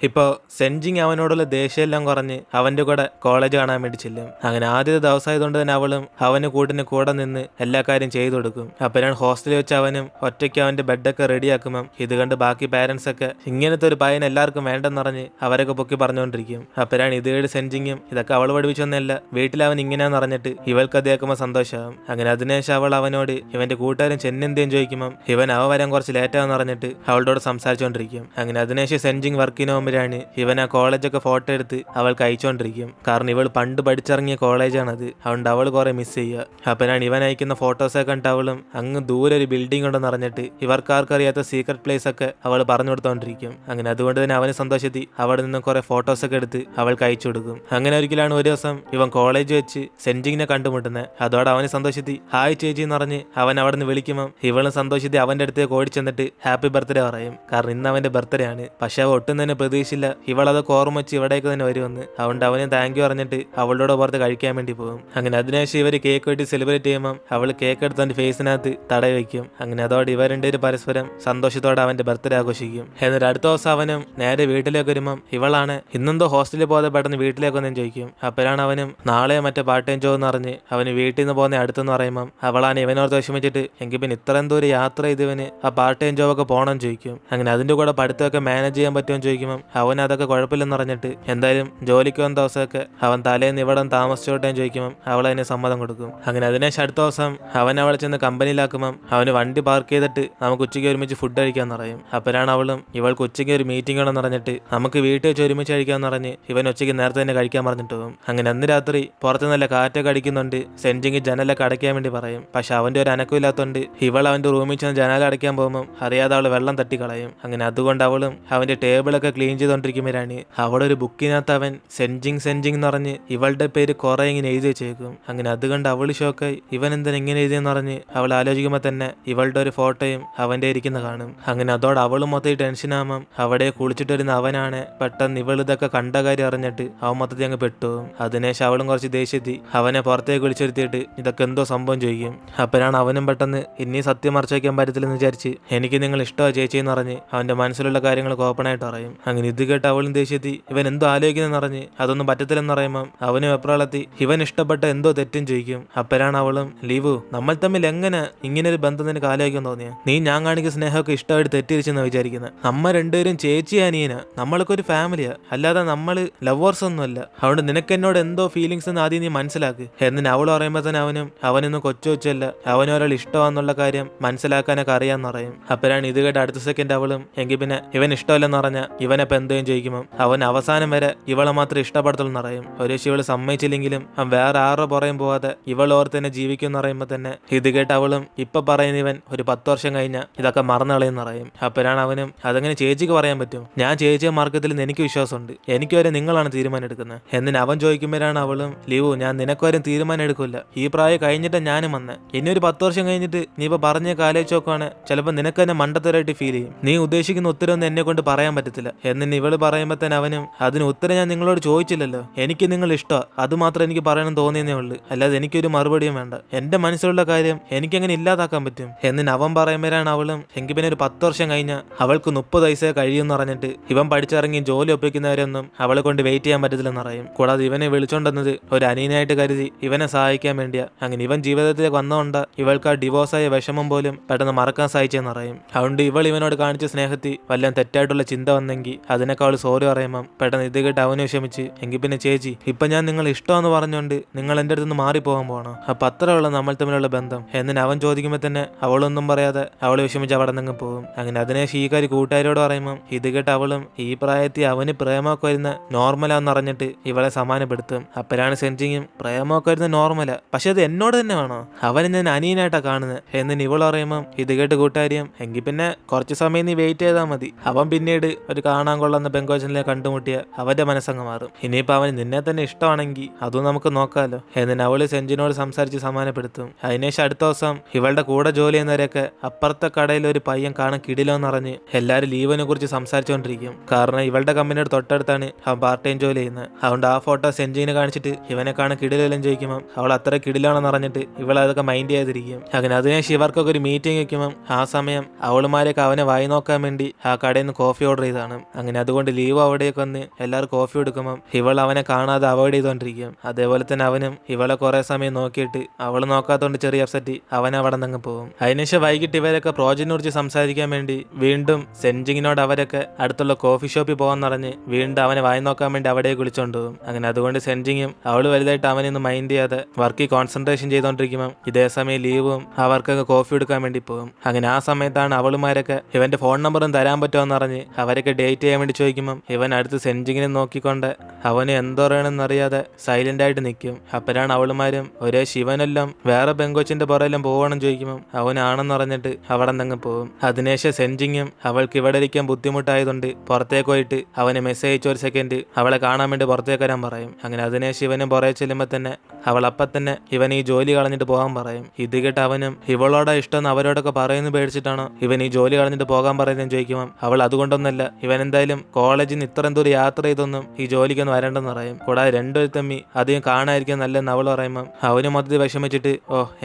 ഇപ്പോൾ സെൻജിങ് അവനോടുള്ള ദേഷ്യമെല്ലാം കുറഞ്ഞ് അവന്റെ കൂടെ കോളേജ് കാണാൻ വേണ്ടി ചെല്ലും. അങ്ങനെ ആദ്യത്തെ ദിവസമായതുകൊണ്ട് തന്നെ അവളും അവന് കൂടെ നിന്ന് എല്ലാ കാര്യം ചെയ്തു കൊടുക്കും. അപ്പോഴാണ് ഹോസ്റ്റലിൽ വെച്ച് അവനും ഒറ്റയ്ക്ക് അവന്റെ ബെഡൊക്കെ റെഡിയാക്കുമ്പം ഇത് കണ്ട് ബാക്കി പാരന്റ്സ് ഒക്കെ ഇങ്ങനത്തെ ഒരു പയ്യൻ എല്ലാവർക്കും വേണ്ടെന്നറിഞ്ഞ് അവരൊക്കെ പൊക്കി പറഞ്ഞുകൊണ്ടിരിക്കും. അപ്പോഴാണ് ഇത് കേട്ട് സെൻജിങ്ങും ഇതൊക്കെ അവൾ പഠിപ്പിച്ചൊന്നല്ല, വീട്ടിൽ അവൻ ഇങ്ങനെയാന്ന് പറഞ്ഞിട്ട് ഇവൾക്ക് അത് കേൾക്കുമ്പോൾ സന്തോഷമാകും. അങ്ങനെ അതിനുശേഷം അവൾ അവനോട് ഇവന്റെ കൂട്ടുകാരൻ ചെന്നെന്തേം ചോദിക്കുമ്പം ഇവൻ വരാൻ കുറച്ച് ലേറ്റാന്ന് പറഞ്ഞിട്ട് അവളോട് സംസാരിച്ചുകൊണ്ടിരിക്കും. അങ്ങനെ അതിനുശേഷം സെൻജിങ് വർക്കിന് പോകുമ്പോഴാണ് ഇവൻ ആ കോളേജൊക്കെ ഫോട്ടോ എടുത്ത് അവൾക്ക് അയച്ചുകൊണ്ടിരിക്കും. കാരണം ഇവൾ പണ്ട് പഠിച്ചിറങ്ങിയ കോളേജാണത്, അതുകൊണ്ട് അവൾ കുറെ മിസ് ചെയ്യുക. അപ്പോഴാണ് ഇവൻ അയക്കുന്ന ഫോട്ടോസൊക്കെ കണ്ട് അവളും അങ്ങ് ദൂരെ ഒരു ബിൽഡിംഗ് ഉണ്ടെന്ന് അറിഞ്ഞിട്ട് ഇവർക്കാർക്കറിയാത്ത സീക്രട്ട് പ്ലേസ് ഒക്കെ അവൾ പറഞ്ഞു കൊടുത്തോണ്ടിരിക്കും. അങ്ങനെ അതുകൊണ്ട് തന്നെ അവന് സന്തോഷത്തി അവിടെ നിന്ന് കുറെ ഫോട്ടോസൊക്കെ എടുത്ത് അവൾക്ക് അയച്ചു കൊടുക്കും. അങ്ങനെ ഒരിക്കലാണ് ഒരു ദിവസം ഇവൻ കോളേജ് വെച്ച് സെൻജിങ്ങിനെ കണ്ടുമുട്ടുന്നത്. അതോടെ അവന് സന്തോഷത്തി ഹായ് ചേച്ചി എന്ന് പറഞ്ഞ് അവൻ അവിടെ നിന്ന് വിളിക്കുമ്പോൾ ഇവളും സന്തോഷത്തി അവന്റെ അടുത്തേക്ക് ഓടി ചെന്നിട്ട് ഹാപ്പി ബർത്ത്ഡേ പറയും. കാരണം ഇന്ന് അവന്റെ ബർത്ത്ഡേ ആണ്. പക്ഷെ അവ ഒട്ടും തന്നെ പ്രതീക്ഷിച്ചില്ല ഇവളതൊക്കെ ഓർമ്മ വെച്ച് ഇവിടേക്ക് തന്നെ വരുമെന്ന്. അതുകൊണ്ട് അവന് താങ്ക് യു പറഞ്ഞിട്ട് അവളോട് പുറത്ത് കഴിക്കാൻ വേണ്ടി പോകും. അങ്ങനെ അതിനുശേഷം ഇവർ കേക്ക് വെട്ടി സെലിബ്രേറ്റ് ചെയ്യുമ്പോൾ അവൾ കേക്ക് എടുത്ത് അവന്റെ ഫേസിനകത്ത് തടയി വയ്ക്കും. അങ്ങനെ അതോടെ ഇവർ രണ്ടുപേരും പരസ്പരം സന്തോഷത്തോടെ അവന്റെ ബർത്ത്ഡേ ആഘോഷിക്കും. എന്നിട്ട് അടുത്ത ദിവസം അവനും നേരെ വീട്ടിലേക്ക് വരുമ്പം ഇവളാണ് ഇന്നെന്തോ ഹോസ്റ്റലിൽ പോകാതെ പെട്ടെന്ന് വീട്ടിലേക്ക് ഒന്നും ചോദിക്കും. അപ്പോഴാണ് അവനും നാളെ മറ്റേ പാർട്ട് ടൈം ജോബ് എന്ന് പറഞ്ഞ് അവന് വീട്ടിൽ നിന്ന് പോകുന്ന അടുത്തെന്ന് പറയുമ്പം അവളാണ് ഇവനോർത്ത് വിഷമിച്ചിട്ട് എങ്കിൽ പിന്നെ ഇത്രയും ദൂരം യാത്ര ചെയ്തവന് ആ പാർട്ട് ടൈം ജോബൊക്കെ പോകണമെന്ന് ചോദിക്കും. അങ്ങനെ അതിന്റെ കൂടെ പഠിത്തമൊക്കെ മാനേജ് ചെയ്യാൻ പറ്റുമെന്ന് ചോദിക്കുമ്പോൾ അവൻ അതൊക്കെ കുഴപ്പമില്ലെന്ന് പറഞ്ഞിട്ട് എന്തായാലും ജോലിക്ക് വന്ന ദിവസമൊക്കെ അവൻ തലേന്ന് ഇവിടെ താമസിച്ചോട്ടേന്ന് ചോദിക്കുമ്പോൾ അവൾ അതിന് സമ്മതം കൊടുക്കും. അങ്ങനെ അതിനുശേഷം അടുത്ത ദിവസം അവൻ അവളെ ചെന്ന് കമ്പനിയിലാക്കുമ്പം അവന് വണ്ടി പാർക്ക് ചെയ്തിട്ട് നമുക്ക് ഉച്ചയ്ക്ക് ഒരുമിച്ച് ഫുഡ് കഴിക്കാന്ന് പറയും. അപ്പോഴാണ് അവളും ഇവൾക്ക് ഉച്ചയ്ക്ക് ഒരു മീറ്റിംഗ് ആണെന്ന് പറഞ്ഞിട്ട് നമുക്ക് വീട്ടിൽ വെച്ച് ഒരുമിച്ച് കഴിക്കാന്ന് പറഞ്ഞ് ഇവൻ ഉച്ചയ്ക്ക് നേരത്തെ തന്നെ കഴിക്കാൻ പറഞ്ഞിട്ട് പോകും. അങ്ങനെ അന്ന് രാത്രി പുറത്ത് നല്ല കാറ്റൊക്കെ അടിക്കുന്നുണ്ട്. സെൻജിങ് ജനലൊക്കെ അടയ്ക്കാൻ വേണ്ടി പറയും. പക്ഷെ അവന്റെ ഒരു അനക്കമില്ലാത്തതുകൊണ്ട് ഇവൾ അവന്റെ റൂമിൽ ചെന്ന് ജനൽ അടയ്ക്കാൻ പോകുമ്പോൾ അറിയാതെ അവൾ വെള്ളം തട്ടിക്കളയും. അങ്ങനെ അതുകൊണ്ട് അവളും അവന്റെ ടേബിളൊക്കെ ക്ലീൻ ചെയ്തോണ്ടിരിക്കുമ്പോഴാണ് അവിടെ ഒരു ബുക്കിനകത്ത് അവൻ സെൻജിങ് എന്ന് പറഞ്ഞ് ഇവളുടെ പേര് കുറെ ഇങ്ങനെ എഴുതി വെച്ചേക്കും. അങ്ങനെ അതുകൊണ്ട് അവള് ഷോക്കായി ഇവൻ എന്തിനാ ഇങ്ങനെ എഴുതിയെന്ന് പറഞ്ഞ് അവൾ ആലോചിക്കുമ്പോൾ തന്നെ ഇവളുടെ ഒരു ഫോട്ടോയും അവന്റെ ഇരിക്കുന്ന കാണും. അങ്ങനെ അതോടെ അവളും മൊത്തം ടെൻഷനാകുമ്പം അവിടെ കുളിച്ചിട്ട് വരുന്ന അവനാണ് പെട്ടെന്ന് ഇവൾ ഇതൊക്കെ കണ്ട കാര്യം അറിഞ്ഞിട്ട് അവൻ മൊത്തത്തിൽ അങ്ങ് പെട്ടുപോകും. അതിനുശേഷം അവളും കുറച്ച് ദേഷ്യത്തി അവനെ പുറത്തേക്ക് വിളിച്ചെടുത്തിട്ട് ഇതൊക്കെ എന്തോ സംഭവം ചോദിക്കും. അപ്പോഴാണ് അവനും പെട്ടെന്ന് ഇനി സത്യം മറച്ചു വയ്ക്കാൻ പറ്റത്തില്ലെന്ന് വിചാരിച്ച് എനിക്ക് നിങ്ങൾ ഇഷ്ടമാണ് ചേച്ചി എന്ന് പറഞ്ഞ് അവന്റെ മനസ്സിലുള്ള കാര്യങ്ങൾ ഓപ്പണായിട്ട് പറയും. അങ്ങനെ ഇത് കേട്ട് അവളും ദേഷ്യത്തി ഇവൻ എന്തോ ആലോചിക്കുന്നെന്ന് പറഞ്ഞ് അതൊന്നും പറ്റത്തില്ലെന്ന് പറയുമ്പം അവനും വെപ്രാളത്തി ഇവൻ ഇഷ്ടപ്പെട്ട എന്തോ തെറ്റും ചോദിക്കും. അപ്പോഴാണ് അവളും ലീവു നമ്മൾ തമ്മിൽ എങ്ങനെ ഇങ്ങനെ ഒരു ബന്ധം നിനക്ക് ആലോചിക്കാൻ തോന്നിയ നീ ഞാൻ കാണിക്കുന്ന സ്നേഹമൊക്കെ ഇഷ്ടമായിട്ട് തെറ്റിരിച്ചെന്ന് വിചാരിക്കുന്നത്. നമ്മ രണ്ടുപേരും ചേച്ചി അനിയന, നമ്മളൊക്കെ ഒരു ഫാമിലിയാ, അല്ലാതെ നമ്മള് ലവേഴ്സ് ഒന്നുമല്ല. അതുകൊണ്ട് നിനക്ക് എന്നോട് എന്തോ ഫീലിങ്സ് എന്ന് ആദ്യം നീ മനസ്സിലാക്ക് എന്നിട്ട് അവൾ പറയുമ്പോൾ തന്നെ അവനൊന്നും കൊച്ചല്ല, അവനൊരാൾ ഇഷ്ടമാന്നുള്ള കാര്യം മനസ്സിലാക്കാനൊക്കെ അറിയാന്ന് പറയും. അപ്പോഴാണ് ഇത് കേട്ട് അടുത്ത സെക്കൻഡ് അവളും എങ്കിൽ പിന്നെ ഇവൻ ഇഷ്ടമല്ലെന്ന് പറഞ്ഞ ഇവനെപ്പോ എന്തേലും ചോദിക്കുമ്പോൾ അവൻ അവസാനം വരെ ഇവളെ മാത്രം ഇഷ്ടപ്പെടുത്തുള്ളൂ പറയും. ഒരു ഇവള് സമ്മതിച്ചില്ലെങ്കിലും അവൻ വേറെ ആരുടെ പുറയും പോവാതെ ഇവൾ ഓർത്ത് തന്നെ ജീവിക്കും എന്ന് പറയുമ്പോൾ തന്നെ ഇത് കേട്ട് അവളും ഇപ്പൊ പറയുന്ന ഇവൻ ഒരു 10 വർഷം കഴിഞ്ഞ ഇതൊക്കെ മറന്നു കളയെന്ന് പറയും. അപ്പോഴാണ് അവനും അതങ്ങനെ ചേച്ചിക്ക് പറയാൻ പറ്റും, ഞാൻ ചേച്ചിയെ മാർക്കത്തിൽ എനിക്ക് വിശ്വാസമുണ്ട്, എനിക്ക് വരെ നിങ്ങളാണ് തീരുമാനം എടുക്കുന്നത് എന്നിന് അവൻ ചോദിക്കുമ്പോഴാണ് അവളും ലീവു ഞാൻ നിനക്ക് വരും തീരുമാനം എടുക്കില്ല, ഈ പ്രായം കഴിഞ്ഞിട്ട് ഞാനും വന്നെ, ഇനി ഒരു 10 വർഷം കഴിഞ്ഞിട്ട് നീ ഇപ്പൊ പറഞ്ഞ കാലേജ് നോക്കുവാണ് ചിലപ്പോൾ നിനക്ക് തന്നെ മണ്ടത്തരായിട്ട് ഫീൽ ചെയ്യും, നീ ഉദ്ദേശിക്കുന്ന ഉത്തരവൊന്നും എന്നെ കൊണ്ട് പറയാൻ പറ്റത്തില്ല എന്നിന് ഇവള് പറയുമ്പോൾ തന്നെ അവനും അതിന് ഉത്തരം ഞാൻ നിങ്ങളോട് ചോദിച്ചില്ലല്ലോ, എനിക്ക് നിങ്ങൾ ഇഷ്ടമാണ് അത് മാത്രം എനിക്ക് പറയണം തോന്നിയെന്നേ ഉള്ളൂ, അല്ലാതെ എനിക്കൊരു മറുപടിയും വേണ്ട, എന്റെ മനസ്സിലുള്ള കാര്യം എനിക്കങ്ങനെ ഇല്ലാതാക്കാൻ പറ്റും എന്നിന് അവൻ പറയുമ്പോഴാണ് അവളും എങ്കിൽ പിന്നെ ഒരു 10 വർഷം കഴിഞ്ഞ അവൾക്ക് 30 വയസ്സേ കഴിയുമെന്ന് പറഞ്ഞിട്ട് ഇവൻ പഠിച്ചിറങ്ങി ജോലി ഒപ്പിക്കുന്നവരൊന്നും അവളെ കൊണ്ട് വെയിറ്റ് ചെയ്യാൻ പറ്റത്തില്ലെന്ന് പറയും. കൂടാതെ ഇവനെ വിളിച്ചോണ്ടെന്നത് ഒരു അനിയനായിട്ട് കരുതി ഇവനെ സഹായിക്കാൻ വേണ്ടിയാ. അങ്ങനെ ഇവൻ ജീവിതത്തിലേക്ക് വന്നതുകൊണ്ട് ഇവൾക്ക് ആ ഡിവോഴ്സായ വിഷമം പോലും പെട്ടെന്ന് മറക്കാൻ സാധിച്ചെന്ന് പറയും. അതുകൊണ്ട് ഇവൾ ഇവനോട് കാണിച്ച സ്നേഹത്തിൽ വല്ല തെറ്റായിട്ടുള്ള ചിന്ത വന്നെങ്കിൽ അതിനേക്കാൾ സോറി പറയുമ്പം പെട്ടെന്ന് ഇത് കേട്ട് അവന് വിഷമിച്ച് എങ്കിൽ പിന്നെ ചേച്ചി ഇപ്പൊ ഞാൻ നിങ്ങൾ ഇഷ്ടമെന്ന് പറഞ്ഞുകൊണ്ട് നിങ്ങൾ എന്റെ അടുത്ത് നിന്ന് മാറിപ്പോകാൻ പോകണോ, അപ്പൊ അത്രയുള്ള നമ്മൾ തമ്മിലുള്ള ബന്ധം എന്നിന് അവൻ ചോദിക്കുമ്പോൾ തന്നെ അവളൊന്നും പറയാതെ അവള് വിഷമിച്ച് അവിടെ നിന്ന് പോകും. അങ്ങനെ അതിനെ ഷീക്കാരി കൂട്ടുകാരോട് പറയുമ്പം ഇത് കേട്ട് അവളും ഈ പ്രായത്തിൽ അവന് പ്രേമമൊക്കെ വരുന്ന നോർമലാന്ന് അറിഞ്ഞിട്ട് ഇവളെ സമാനപ്പെടുത്തും. അപ്പോഴാണ് സെൻജിങ്ങും പ്രേമമൊക്കെ വരുന്ന നോർമലാ പക്ഷെ അത് എന്നോട് തന്നെ വേണോ, അവന് ഞാൻ അനിയനായിട്ടാ കാണുന്നത് എന്നിന് ഇവൾ പറയുമ്പം ഇത് കേട്ട് കൂട്ടുകാരിയും എങ്കിൽ പിന്നെ കുറച്ച് സമയം നീ വെയിറ്റ് ചെയ്താൽ മതി, അവൻ പിന്നീട് ഒരു കാണാൻ കൊള്ളുന്ന പെങ്കോച്ചനെ കണ്ടുമുട്ടിയ അവന്റെ മനസ്സങ്ങ് മാറും, ഇനിയിപ്പോൾ അവന് നിന്നെ തന്നെ ഇഷ്ടമാണെങ്കിൽ അതും നമുക്ക് നോക്കാമല്ലോ എന്നിന് അവള് സെഞ്ചിനോട് സംസാരിച്ച് സമാനപ്പെടുത്തും. അതിനുശേഷം അടുത്ത ദിവസം ഇവളുടെ കൂടെ ജോലി ചെയ്യുന്നവരൊക്കെ അപ്പുറത്തെ കടയിൽ ഒരു പയ്യൻ കാണാൻ കിടിലോന്ന് പറഞ്ഞ് എല്ലാവരും ലീവിനെ കുറിച്ച് സംസാരിച്ചുകൊണ്ടിരിക്കും. കാരണം ഇവളുടെ കമ്പനിയുടെ തൊട്ടടുത്താണ് അവൻ പാർട്ട് ടൈം ജോലി ചെയ്യുന്നത്. അതുകൊണ്ട് ആ ഫോട്ടോ സെഞ്ചിനെ കാണിച്ചിട്ട് ഇവനെ കാണാൻ കിടിലെല്ലാം ചോദിക്കുമ്പോൾ അവൾ അത്ര കിടിലാണെന്ന് പറഞ്ഞിട്ട് ഇവൾ അതൊക്കെ മൈൻഡ് ചെയ്യാതിരിക്കും. അങ്ങനെ അതിനുശേഷം ഇവർക്കൊക്കെ ഒരു മീറ്റിംഗ് വെക്കുമ്പോൾ ആ സമയം അവളുമാരെയൊക്കെ അവനെ വായി നോക്കാൻ വേണ്ടി ആ കടയിൽ നിന്ന് കോഫി ഓർഡർ ചെയ്താണ്. അങ്ങനെ അതുകൊണ്ട് ലീവ് അവിടേക്ക് വന്ന് എല്ലാവരും കോഫി കൊടുക്കുമ്പം ഇവൾ അവനെ കാണാതെ അവോയ്ഡ് ചെയ്തോണ്ടിരിക്കും. അതേപോലെ തന്നെ അവനും ഇവളെ കുറെ സമയം നോക്കിയിട്ട് അവൾ നോക്കാത്തോണ്ട് ചെറിയ അപ്സെറ്റ് അവൻ അവിടെ നിന്ന് പോകും. അതിനുശേഷം വൈകിട്ട് ഇവരൊക്കെ പ്രോജക്റ്റിനെ കുറിച്ച് സംസാരിക്കാൻ വേണ്ടി വീണ്ടും സെൻജിങ്ങിനോട് അവരൊക്കെ അടുത്തുള്ള കോഫി ഷോപ്പിൽ പോകാൻ പറഞ്ഞ് വീണ്ടും അവനെ വായി നോക്കാൻ വേണ്ടി അവിടേക്ക് വിളിച്ചോണ്ട് പോകും. അങ്ങനെ അതുകൊണ്ട് സെൻജിങ്ങും അവള് വലുതായിട്ട് അവനൊന്നും മൈൻഡ് ചെയ്യാതെ വർക്കിൽ കോൺസെൻട്രേഷൻ ചെയ്തോണ്ടിരിക്കുമ്പോൾ ഇതേ സമയം ലീവും ആ വർക്കൊക്കെ കോഫി എടുക്കാൻ വേണ്ടി പോകും. അങ്ങനെ ആ സമയത്താണ് അവളുമാരൊക്കെ ഇവന്റെ ഫോൺ നമ്പറും തരാൻ പറ്റുമെന്ന് പറഞ്ഞ് അവരൊക്കെ ഡേറ്റ് ചെയ്യാൻ വേണ്ടി ചോദിക്കുമ്പോൾ ഇവൻ അടുത്ത് സെൻജിങ്ങിനെ നോക്കിക്കൊണ്ട് അവന് എന്തോ അറിയാതെ സൈലന്റ് ആയിട്ട് നിൽക്കും. അപ്പോഴാണ് അവളുമാരും ഒരേ ശിവനെല്ലാം വേറെ പെങ്കൊച്ചിന്റെ പുറയെല്ലാം പോകണം ചോദിക്കുമ്പോൾ അവനാണെന്ന് പറഞ്ഞിട്ട് അവിടെ നിന്ന് പോകും. അതിനുശേഷം സെൻജിങ്ങും അവൾക്ക് ഇവിടെ ഇരിക്കാൻ ബുദ്ധിമുട്ടായതുകൊണ്ട് പുറത്തേക്ക് പോയിട്ട് അവന് മെസ്സേജ് അയച്ച ഒരു സെക്കൻഡ് അവളെ കാണാൻ വേണ്ടി പുറത്തേക്ക് വരാൻ പറയും. അങ്ങനെ അതിനുശേഷം ഇവനും പുറകെ ചെല്ലുമ്പോൾ തന്നെ അവൾ അപ്പം തന്നെ ഇവൻ ഈ ജോലി കളഞ്ഞിട്ട് പോകാൻ പറയും. ഇത് കേട്ട് അവനും ഇവളോടെ ഇഷ്ടം അവരോടൊക്കെ പറയുന്നു പേടിച്ചിട്ടാണോ ഇവൻ ഈ ജോലി കളഞ്ഞിട്ട് പോകാൻ പറയുന്നതെന്ന് ചോദിക്കുമ്പോൾ അവൾ അതുകൊണ്ടൊന്നല്ല, ഇവൻ എന്തായാലും കോളേജിൽ നിന്ന് ഇത്രയും ദൂരം യാത്ര ചെയ്തൊന്നും ഈ ജോലിക്കൊന്നും വരണ്ടെന്ന് പറയും. കൂടാതെ രണ്ടൊരു തമ്മി അധികം കാണാതിരിക്കാൻ നല്ലതെന്ന് അവൾ പറയുമ്പോൾ അവന് മൊത്തത്തിൽ വിഷമിച്ചിട്ട്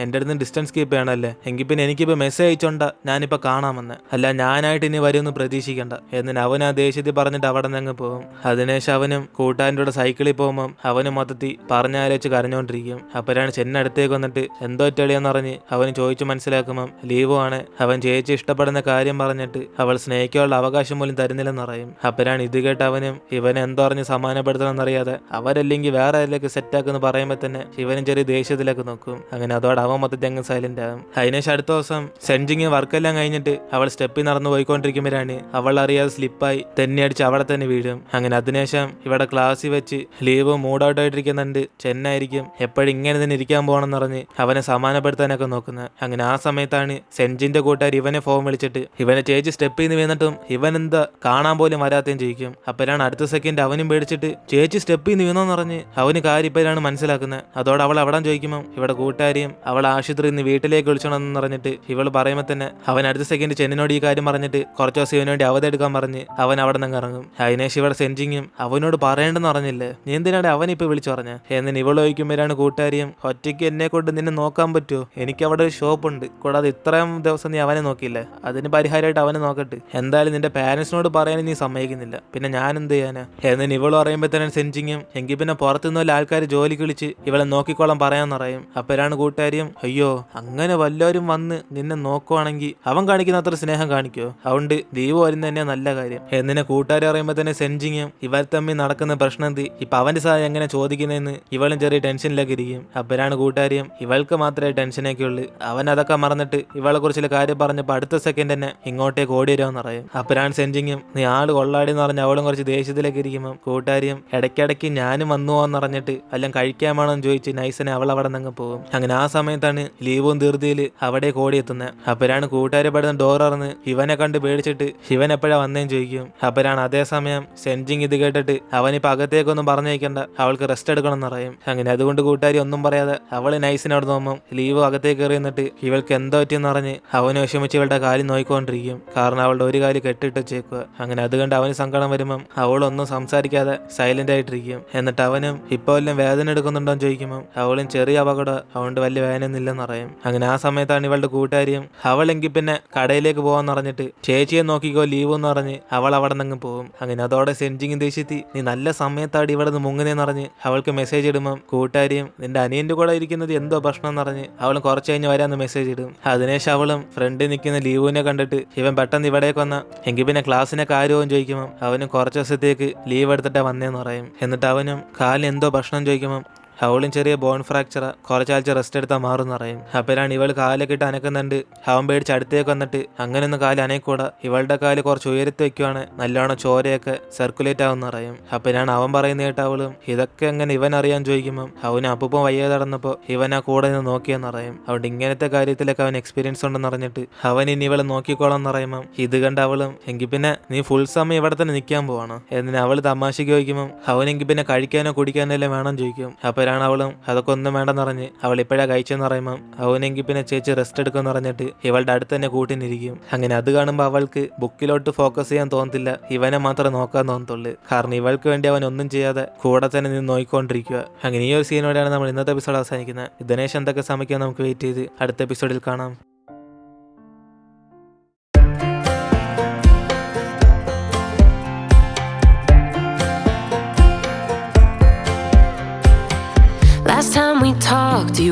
എൻ്റെ അടുത്ത് ഡിസ്റ്റൻസ് കീപ്പ് ചെയ്യണമല്ലേ, എങ്കിൽ പിന്നെ എനിക്കിപ്പോൾ മെസ്സേജ് അയച്ചോണ്ട ഞാനിപ്പോൾ കാണാമെന്ന്, അല്ല ഞാനായിട്ട് ഇനി വരുമെന്ന് പ്രതീക്ഷിക്കണ്ട എന്നിട്ട് അവൻ ആ ദേഷ്യത്തിൽ പറഞ്ഞിട്ട് അവിടെ നിന്ന് പോകും. അതിനുശേഷം അവനും കൂട്ടുകാരൻ്റെ കൂടെ സൈക്കിളിൽ പോകുമ്പോൾ അവനും മൊത്തത്തിൽ പറഞ്ഞാലോചിച്ച് കരഞ്ഞുകൊണ്ടിരിക്കും. അപ്പോഴാണ് ചെന്നടുത്തേക്ക് വന്നിട്ട് എന്തോ ചെളിയെന്ന് പറഞ്ഞ് അവന് ചോദിച്ചു മനസ്സിലാക്കുമ്പം ലീവുമാണ് അവൻ ചേച്ചി ഇഷ്ടപ്പെടുന്ന കാര്യം പറഞ്ഞിട്ട് അവൾ സ്നേഹിക്കാനുള്ള അവകാശം പോലും തരുന്നില്ലെന്ന് പറയും. അപ്പോഴാണ് ഇത് കേട്ട് അവനും ഇവനെ എന്തോ പറഞ്ഞ് സമാധാനപ്പെടുത്തണമെന്നറിയാതെ അവരല്ലെങ്കിൽ വേറെ ആരിലേക്ക് സെറ്റാക്കെന്ന് പറയുമ്പോൾ തന്നെ ഇവനും ചെറിയ ദേഷ്യത്തിലേക്ക് നോക്കും. അങ്ങനെ അതോടെ അവൻ മൊത്തത്തിൽ അങ്ങ് സൈലന്റ് ആകും. അതിനുശേഷം അടുത്ത ദിവസം സെൻജിങ് വർക്കെല്ലാം കഴിഞ്ഞിട്ട് അവൾ സ്റ്റെപ്പിൽ നടന്നു പോയിക്കൊണ്ടിരിക്കുമ്പോഴാണ് അവൾ അറിയാതെ സ്ലിപ്പായി തെന്നി അടിച്ച് അവിടെ തന്നെ വീഴും. അങ്ങനെ അതിനുശേഷം ഇവിടെ ക്ലാസ്സിൽ വെച്ച് ലീവ് മൂഡ് ഔട്ട് ആയിട്ടിരിക്കുന്നുണ്ട്, ചെന്നായിരിക്കും എപ്പോഴും ഇങ്ങനെ തന്നെ ഇരിക്കാൻ പോകണമെന്ന് പറഞ്ഞ് അവനെ സമാധാനപ്പെടുത്താനൊക്കെ നോക്കുന്നത്. അങ്ങനെ ആ സമയത്താണ് സെൻജിന്റെ കൂട്ടുകാർ ഇവനെ ഫോൺ വിളിച്ചിട്ട് ഇവനെ ചേച്ചി സ്റ്റെപ്പിൽ നിന്ന് വീണിട്ടും ഇവൻ എന്താ കാണാൻ പോലും വരാത്തേം ചോദിക്കും. അപ്പോഴാണ് അടുത്ത സെക്കൻഡ് അവനും പേടിച്ചിട്ട് ചേച്ചി സ്റ്റെപ്പിൽ നിന്ന് വീണോന്ന് പറഞ്ഞ് അവന് കാര്യം ഇപ്പോഴാണ് മനസ്സിലാക്കുന്നത്. അതോടെ അവൾ അവിടെ ചോദിക്കുമ്പോൾ ഇവിടെ കൂട്ടുകാരിയും അവൾ ആശുപത്രിയിൽ നിന്ന് വീട്ടിലേക്ക് വിളിച്ചോണെന്ന് പറഞ്ഞിട്ട് ഇവൾ പറയുമ്പോൾ തന്നെ അവൻ അടുത്ത സെക്കൻഡ് ചെന്നിനോട് ഈ കാര്യം പറഞ്ഞിട്ട് കുറച്ച് ദിവസം ഇവന് വേണ്ടി അവധി എടുക്കാൻ പറഞ്ഞ് അവൻ അവിടെ നിന്ന് ഇറങ്ങും. അതിനേശം ഇവിടെ സെൻജിങ്ങും അവനോട് പറയേണ്ടെന്ന് പറഞ്ഞില്ലേ, നീ എന്തിനാണ് അവനിപ്പോൾ വിളിച്ചു പറഞ്ഞ എന്നിന് ഇവൾ ചോദിക്കുമ്പോഴാണ് കൂട്ടുകാരിയും ഒറ്റയ്ക്ക് എന്നെ കൊണ്ട് നിന്നെ നോക്കാൻ പറ്റുമോ, എനിക്ക് അവിടെ ഒരു ഷോപ്പുണ്ട്, കൂടാതെ ഇത്രയും ദിവസം നീ അവനെ നോക്കിയില്ലേ, അതിന് പരിഹാരമായിട്ട് അവനെ നോക്കട്ടെ, എന്തായാലും നിന്റെ പാരൻസിനോട് പറയാനും നീ സമ്മതിക്കുന്നില്ല, പിന്നെ ഞാൻ എന്ത് ചെയ്യാനാ എന്നിന് ഇവൾ പറയുമ്പോൾ തന്നെ സെൻജിങ്ങും എങ്കിൽ പിന്നെ പുറത്തുനിന്ന് വല്ല ആൾക്കാർ ജോലിക്ക് വിളിച്ച് ഇവളെ നോക്കിക്കോളാൻ പറയാന്ന് പറയും. അപ്പോഴാണ് കൂട്ടുകാരിയും അയ്യോ അങ്ങനെ വല്ലവരും വന്ന് നിന്നെ നോക്കുവാണെങ്കിൽ അവൻ കാണിക്കുന്ന അത്ര സ്നേഹം കാണിക്കോ, അതുകൊണ്ട് ലീവ് വരുന്ന തന്നെ നല്ല കാര്യം എന്നിനെ കൂട്ടുകാർ പറയുമ്പോൾ തന്നെ സെൻജിങ്ങും ഇവർ തമ്മിൽ നടക്കുന്ന പ്രശ്നം എന്ത് ഇപ്പൊ അവന്റെ സഹായം എങ്ങനെ ചോദിക്കുന്നതെന്ന് ഇവളും ചെറിയ ടെൻഷനിലേക്ക് ഇരിക്കും. അപ്പോഴാണ് കൂട്ടുകാരിയും ഇവൾക്ക് മാത്രമേ ടെൻഷനൊക്കെ ഉള്ളൂ, അവൻ അതൊക്കെ മറന്നിട്ട് ഇവളെ കുറിച്ചുള്ള കാര്യം പറഞ്ഞപ്പോൾ അടുത്ത സെക്കൻഡ് തന്നെ ഇങ്ങോട്ടേക്ക് ഓടി വരുമെന്ന് പറയും. അപ്പോഴാണ് സെൻജിങ്ങും നീ ആള് കൊള്ളാടി എന്ന് പറഞ്ഞ് അവളും കുറച്ച് ദേഷ്യത്തിലേക്ക് ഇരിക്കുമ്പോൾ കൂട്ടുകാരിയും ഇടയ്ക്കിടയ്ക്ക് ഞാനും വന്നു പോകാന്ന് പറഞ്ഞിട്ട് എല്ലാം കഴിക്കാൻ വേണമെന്ന് ചോദിച്ച് നൈസനെ അവൾ അവിടെ നിന്ന് പോകും. അങ്ങനെ ആ സമയത്താണ് ലീവും ധൃതിയിൽ അവിടെ ഓടിയെത്തുന്നത്. അപ്പോഴാണ് കൂട്ടുകാരെ പെടുന്ന ഡോർ തുറന്ന് ഇവനെ കണ്ട് പേടിച്ചിട്ട് ഇവൻ എപ്പോഴാ വന്നേന്ന് ചോദിക്കും. അപ്പോഴാണ് അതേസമയം സെൻജിങ് ഇത് കേട്ടിട്ട് അവനിപ്പോൾ അകത്തേക്കൊന്നും പറഞ്ഞേക്കണ്ട, അവൾക്ക് റെസ്റ്റ് എടുക്കണം എന്ന് പറയും. അങ്ങനെ അതുകൊണ്ട് കൂട്ടുകാരി ഒന്നും പറയാതെ അവള് നൈസിനോട് നോക്കുമ്പോൾ ലീവ് അകത്തേക്ക് കയറി നിന്നിട്ട് ഇവൾക്ക് എന്തോ പറ്റിയെന്ന് പറഞ്ഞ് അവന് വിഷമിച്ച് ഇവളുടെ കാര്യം നോക്കിക്കൊണ്ടിരിക്കും. കാരണം അവളുടെ ഒരു കാര്യം കെട്ടിട്ട് വെച്ചേക്കുക. അങ്ങനെ അത് കണ്ട് അവന് സങ്കടം വരുമ്പം അവളൊന്നും സംസാരിക്കാതെ സൈലന്റ് ആയിട്ടിരിക്കും. എന്നിട്ട് അവനും ഇപ്പോൾ എല്ലാം വേദന എടുക്കുന്നുണ്ടോ എന്ന് ചോദിക്കുമ്പോൾ അവളും ചെറിയ അപകടം അതുകൊണ്ട് വലിയ വേദനയൊന്നും ഇല്ലെന്ന് പറയും. അങ്ങനെ ആ സമയത്താണ് ഇവളുടെ കൂട്ടുകാരിയും അവളെങ്കിൽ പിന്നെ കടയിലേക്ക് പോകാന്ന് പറഞ്ഞിട്ട് ചേച്ചിയെ നോക്കിക്കോ ലീവ് എന്ന് പറഞ്ഞ് അവൾ അവിടെ നിന്ന് പോകും. അങ്ങനെ അതോടെ സെൻജിങ് ദേഷ്യത്തി നീ നല്ല സമയത്താടി ഇവിടെ നിന്ന് മുങ്ങുന്നേന്ന് പറഞ്ഞ് അവൾക്ക് മെസ്സേജ് ഇടുമ്പം കൂട്ടുകാരിയും നിന്റെ അനിയന്റെ കൂടെ ഇരിക്കുന്നത് എന്തോ പ്രശ്നം എന്ന് പറഞ്ഞ് അവളും കുറച്ച് കഴിഞ്ഞ് വരാന്ന് മെസ്സേജ് ഇടും. അതിനുശേഷം അവളും ഫ്രണ്ടിൽ നിൽക്കുന്ന ലീവിനെ കണ്ടിട്ട് ഇവൻ പെട്ടെന്ന് ഇവിടേക്ക് വന്ന എങ്കിൽ പിന്നെ ക്ലാസ്സിനെ കാര്യവും ചോദിക്കുമ്പോൾ അവനും കുറച്ച് ദിവസത്തേക്ക് ലീവ് എടുത്തിട്ടാ വന്നേന്ന് പറയും. എന്നിട്ട് അവനും കാലിന് എന്തോ പ്രശ്നം ചോദിക്കുമ്പോൾ അവളും ചെറിയ ബോൺ ഫ്രാക്ചർ കുറച്ചാഴ്ച റെസ്റ്റ് എടുത്താൽ മാറുമെന്ന് പറയും. അപ്പോഴാണ് ഇവൾ കാലൊക്കെ ഇട്ട് അനക്കുന്നുണ്ട്. അവൻ പേടിച്ച് അടുത്തേക്ക് വന്നിട്ട് അങ്ങനെയൊന്നും കാല് അനക്കൂടാ, ഇവളുടെ കാല് കുറച്ച് ഉയരത്ത് വെക്കുവാണ് നല്ലോണം ചോരയൊക്കെ സർക്കുലേറ്റ് ആവുമെന്ന് പറയും. അപ്പോഴാണ് അവൻ പറയുന്ന കേട്ട് അവളും ഇതൊക്കെ എങ്ങനെ ഇവൻ അറിയാൻ ചോദിക്കുമ്പോൾ അവന് അപ്പം വയ്യാതെ നടന്നപ്പോൾ ഇവൻ ആ കൂടെ നിന്ന് നോക്കിയെന്ന് പറയും. അതുകൊണ്ട് ഇങ്ങനത്തെ കാര്യത്തിലൊക്കെ അവൻ എക്സ്പീരിയൻസ് ഉണ്ടെന്ന് പറഞ്ഞിട്ട് അവൻ ഇനി ഇവളെ നോക്കിക്കോളാം എന്ന് പറയുമ്പോൾ ഇത് കണ്ട് അവളും എങ്കിൽ പിന്നെ നീ ഫുൾ സമയം ഇവിടെ തന്നെ നിൽക്കാൻ പോവാണ് എന്നിന് അവൾ തമാശയ്ക്ക് ചോദിക്കുമ്പോൾ അവനെങ്കിൽ പിന്നെ കഴിക്കാനോ കുടിക്കാനോ എല്ലാം വേണം ചോദിക്കും. അപ്പോഴാണ് അവളും അതൊക്കെ ഒന്നും വേണ്ടെന്ന് പറഞ്ഞ് അവൾ ഇപ്പോഴാ കഴിച്ചെന്ന് പറയുമ്പോൾ അവനെങ്കിൽ പിന്നെ ചേച്ചി റെസ്റ്റ് എടുക്കുമെന്ന് പറഞ്ഞിട്ട് ഇവളുടെ അടുത്ത് തന്നെ കൂട്ടിനിരിക്കും. അങ്ങനെ അത് കാണുമ്പോൾ അവൾക്ക് ബുക്കിലോട്ട് ഫോക്കസ് ചെയ്യാൻ തോന്നത്തില്ല, ഇവനെ മാത്രമേ നോക്കാൻ തോന്നത്തുള്ളൂ. കാരണം ഇവൾക്ക് വേണ്ടി അവൻ ഒന്നും ചെയ്യാതെ കൂടെ തന്നെ നിന്ന് നോക്കിക്കൊണ്ടിരിക്കുക. അങ്ങനെ ഈ ഒരു സീനോടെയാണ് നമ്മൾ ഇന്നത്തെ എപ്പിസോഡ് അവസാനിക്കുന്നത്. ദിനേശ് എന്തൊക്കെ സമയം നമുക്ക് വെയിറ്റ് ചെയ്ത് അടുത്ത എപ്പിസോഡിൽ കാണാം.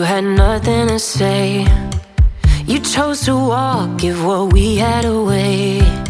You had nothing to say. You chose to walk, give what we had away.